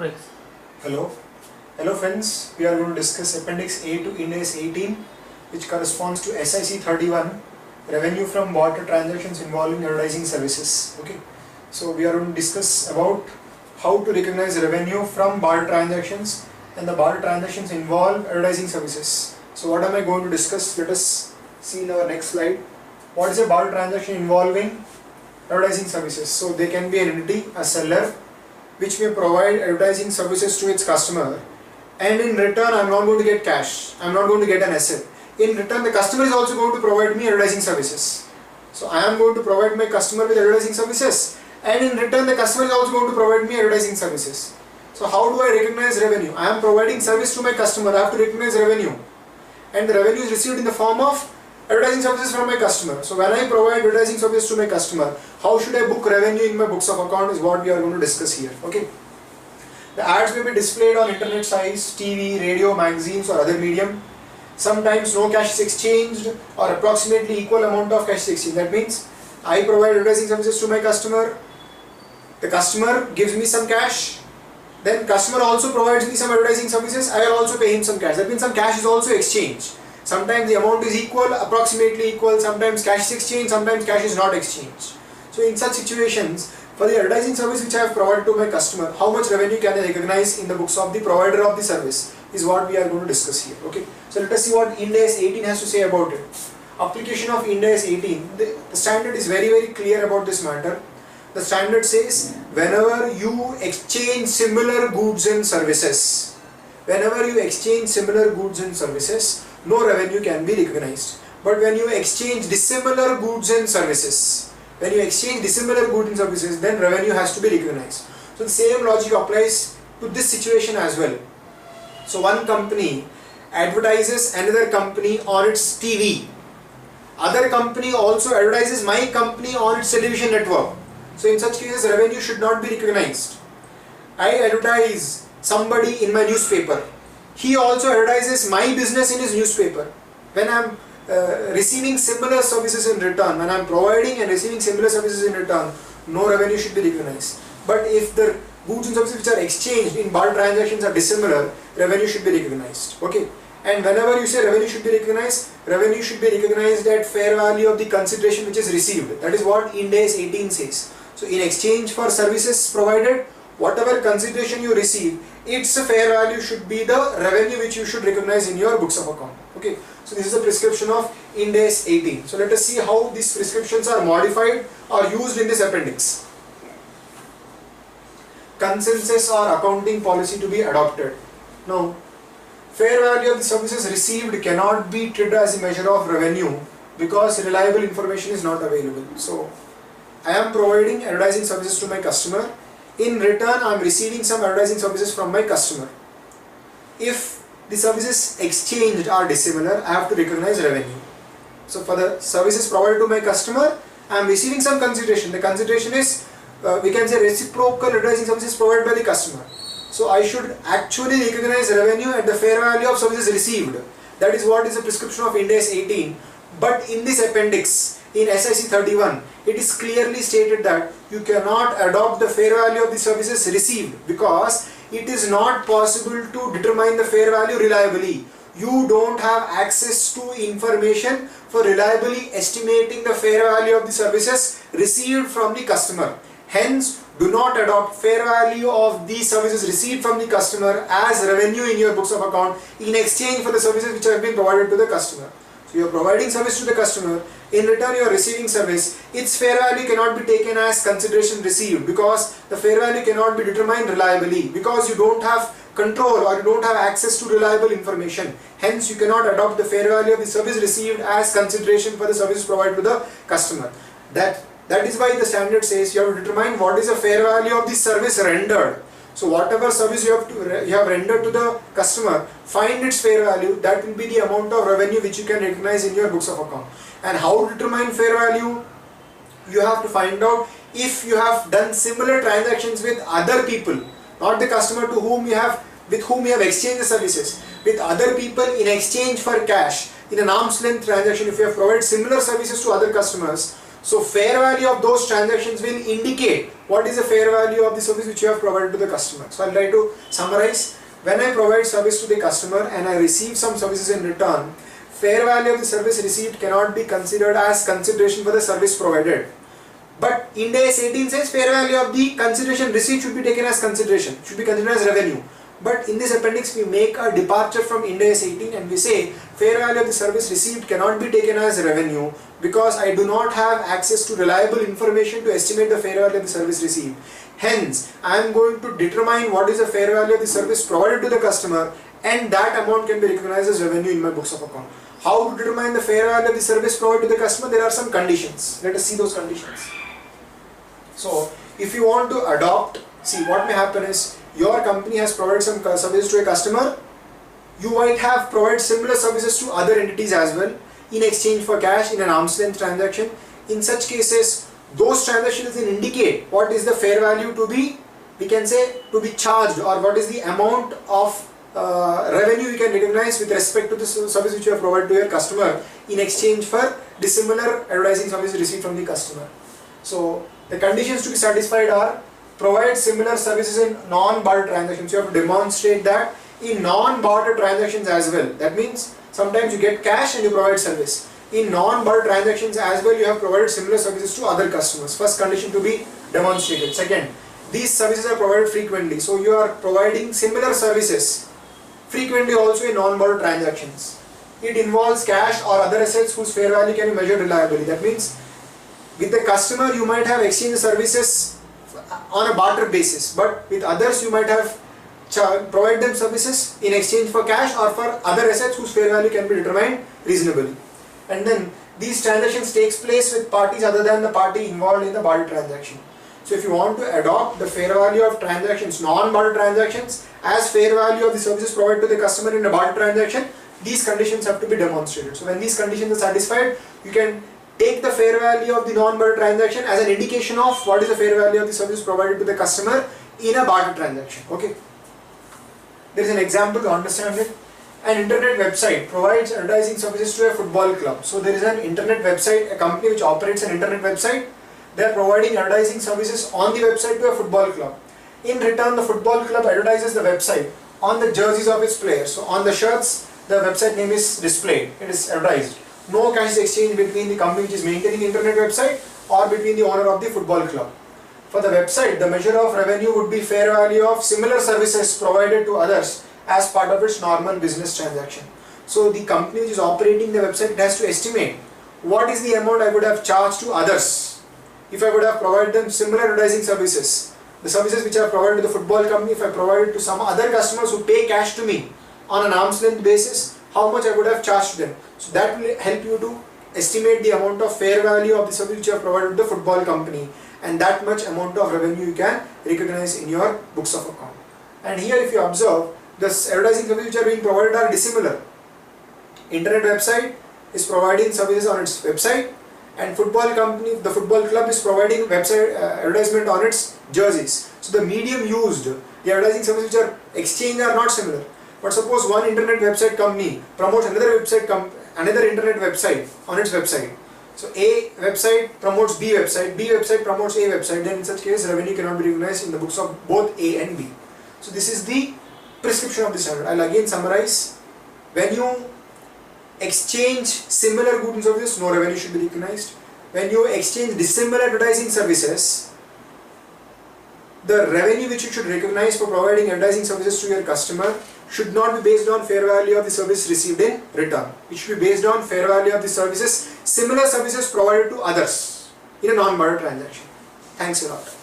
Correct. Hello. Hello friends, we are going to discuss Appendix A to Indas 18, which corresponds to SIC 31, revenue from barter transactions involving advertising services. Okay. So we are going to discuss about how to recognize revenue from barter transactions, and the barter transactions involve advertising services. So what am I going to discuss? Let us see in our next slide. What is a barter transaction involving advertising services? So they can be an entity, a seller, which may provide advertising services to its customer, and in return I am not going to get cash, I am not going to get an asset. In return the customer is also going to provide me advertising services. So I am going to provide my customer with advertising services, and in return the customer is also going to provide me advertising services. So how do I recognize revenue? I am providing service to my customer, I have to recognize revenue, and the revenue is received in the form of advertising services from my customer. So when I provide advertising service to my customer, how should I book revenue in my books of account is what we are going to discuss here. Okay. The ads may be displayed on internet sites, TV, radio, magazines or other medium. Sometimes no cash is exchanged or approximately equal amount of cash is exchanged. That means I provide advertising services to my customer, the customer gives me some cash, then customer also provides me some advertising services, I will also pay him some cash. That means some cash is also exchanged. Sometimes the amount is equal, approximately equal, sometimes cash is exchanged, sometimes cash is not exchanged. So in such situations, for the advertising service which I have provided to my customer, how much revenue can I recognize in the books of the provider of the service is what we are going to discuss here. Okay. So let us see what Indas 18 has to say about it. Application of Indas 18, the standard is very clear about this matter. The standard says whenever you exchange similar goods and services, no revenue can be recognized. But when you exchange dissimilar goods and services, then revenue has to be recognized. So the same logic applies to this situation as well. So one company advertises another company on its TV. Other company also advertises my company on its television network. So in such cases revenue should not be recognized. I advertise somebody in my newspaper. He also advertises my business in his newspaper. When I am receiving similar services in return, when I am providing and receiving similar services in return, no revenue should be recognized. But if the goods and services which are exchanged in barter transactions are dissimilar, revenue should be recognized. Okay. And whenever you say revenue should be recognized at fair value of the consideration which is received. That is what Indas 18 says. So in exchange for services provided, whatever consideration you receive, its fair value should be the revenue which you should recognize in your books of account. Okay. So this is the prescription of Indas 18. So let us see how these prescriptions are modified or used in this appendix. Consensus or accounting policy to be adopted. Now, fair value of the services received cannot be treated as a measure of revenue because reliable information is not available. So I am providing advertising services to my customer. In return, I am receiving some advertising services from my customer. If the services exchanged are dissimilar, I have to recognize revenue. So for the services provided to my customer, I am receiving some consideration. The consideration is, we can say, reciprocal advertising services provided by the customer. So I should actually recognize revenue at the fair value of services received. That is what is the prescription of Indas 18. But in this appendix, in SIC 31, it is clearly stated that you cannot adopt the fair value of the services received because it is not possible to determine the fair value reliably. You don't have access to information for reliably estimating the fair value of the services received from the customer. Hence, do not adopt fair value of the services received from the customer as revenue in your books of account in exchange for the services which have been provided to the customer. So you are providing service to the customer, in return you are receiving service, its fair value cannot be taken as consideration received because the fair value cannot be determined reliably because you don't have control or you don't have access to reliable information. Hence you cannot adopt the fair value of the service received as consideration for the service provided to the customer. That is why the standard says you have to determine what is the fair value of the service rendered. So whatever service you have rendered to the customer, find its fair value. That will be the amount of revenue which you can recognize in your books of account. And how to determine fair value? You have to find out if you have done similar transactions with other people, not the customer with whom you have exchanged the services, with other people in exchange for cash in an arm's length transaction. If you have provided similar services to other customers, So fair value of those transactions will indicate what is the fair value of the service which you have provided to the customer. So I'll try to summarize. When I provide service to the customer and I receive some services in return, fair value of the service received cannot be considered as consideration for the service provided. But Ind AS 18 says fair value of the consideration received should be taken as consideration, should be considered as revenue. But in this appendix we make a departure from Ind AS 18 and we say fair value of the service received cannot be taken as revenue because I do not have access to reliable information to estimate the fair value of the service received. Hence, I am going to determine what is the fair value of the service provided to the customer, and that amount can be recognized as revenue in my books of account. How to determine the fair value of the service provided to the customer? There are some conditions. Let us see those conditions. So, if you want to adopt, see what may happen is, your company has provided some services to a customer, you might have provided similar services to other entities as well in exchange for cash in an arm's length transaction. In such cases, those transactions will indicate what is the fair value to be, we can say, to be charged, or what is the amount of revenue you can recognize with respect to the service which you have provided to your customer in exchange for dissimilar advertising service received from the customer. So the conditions to be satisfied are: provide similar services in non-barter transactions. You have to demonstrate that in non-barter transactions as well. That means sometimes you get cash and you provide service. In non-barter transactions as well, you have provided similar services to other customers. First condition to be demonstrated. Second, these services are provided frequently. So you are providing similar services frequently also in non-barter transactions. It involves cash or other assets whose fair value can be measured reliably. That means with the customer you might have exchanged services on a barter basis, but with others you might have provide them services in exchange for cash or for other assets whose fair value can be determined reasonably. And then these transactions takes place with parties other than the party involved in the barter transaction. So if you want to adopt the fair value of transactions, non-barter transactions, as fair value of the services provided to the customer in a barter transaction, these conditions have to be demonstrated. So when these conditions are satisfied, you can take the fair value of the non-barter transaction as an indication of what is the fair value of the service provided to the customer in a barter transaction. Okay. There is an example to understand it. An internet website provides advertising services to a football club. So there is an internet website, a company which operates an internet website. They are providing advertising services on the website to a football club. In return, the football club advertises the website on the jerseys of its players. So on the shirts, the website name is displayed. It is advertised. No cash is exchanged between the company which is maintaining the internet website or between the owner of the football club. For the website, the measure of revenue would be fair value of similar services provided to others as part of its normal business transaction. So the company which is operating the website has to estimate what is the amount I would have charged to others if I would have provided them similar advertising services. The services which I have provided to the football company, if I provided to some other customers who pay cash to me on an arm's length basis, how much I would have charged them. So that will help you to estimate the amount of fair value of the service which you have provided to the football company, and that much amount of revenue you can recognize in your books of account. And here if you observe, the advertising services which are being provided are dissimilar. Internet website is providing services on its website, and football company, the football club, is providing website advertisement on its jerseys. So the medium used, the advertising services which are exchanged are not similar. But suppose one internet website company promotes another internet website on its website. So A website promotes B website promotes A website, then in such case revenue cannot be recognized in the books of both A and B. So this is the prescription of the standard. I will again summarize. When you exchange similar goods and services, no revenue should be recognized. When you exchange dissimilar advertising services, the revenue which you should recognize for providing advertising services to your customer should not be based on fair value of the service received in return. It should be based on fair value of the services, similar services provided to others in a non-barter transaction. Thanks a lot.